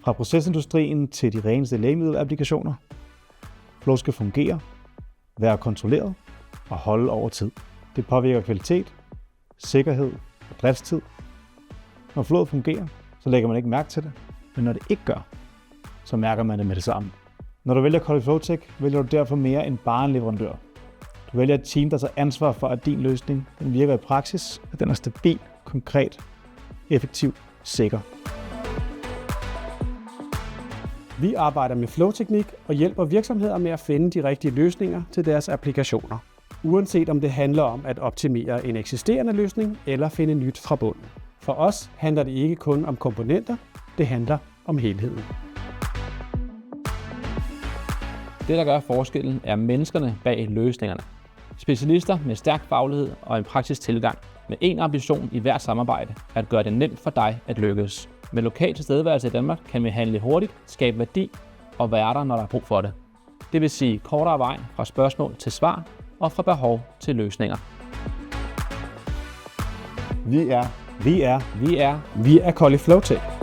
Fra procesindustrien til de reneste lægemiddelapplikationer. Flow skal fungere, være kontrolleret og holde over tid. Det påvirker kvalitet, sikkerhed og driftstid. Når flowet fungerer, så lægger man ikke mærke til det, men når det ikke gør, så mærker man det med det samme. Når du vælger Colli Flowtech, vælger du derfor mere end bare en leverandør. Du vælger et team, der tager ansvar for, at din løsning den virker i praksis, at den er stabil, konkret, effektiv, sikker. Vi arbejder med flowteknik og hjælper virksomheder med at finde de rigtige løsninger til deres applikationer. Uanset om det handler om at optimere en eksisterende løsning eller finde nyt fra bunden. For os handler det ikke kun om komponenter, det handler om helheden. Det, der gør forskellen, er menneskerne bag løsningerne. Specialister med stærk faglighed og en praktisk tilgang med én ambition i hvert samarbejde, at gøre det nemt for dig at lykkes. Med lokal tilstedeværelse i Danmark kan vi handle hurtigt, skabe værdi og være der, når der er brug for det. Det vil sige kortere vej fra spørgsmål til svar og fra behov til løsninger. Vi er Colli Flowtech.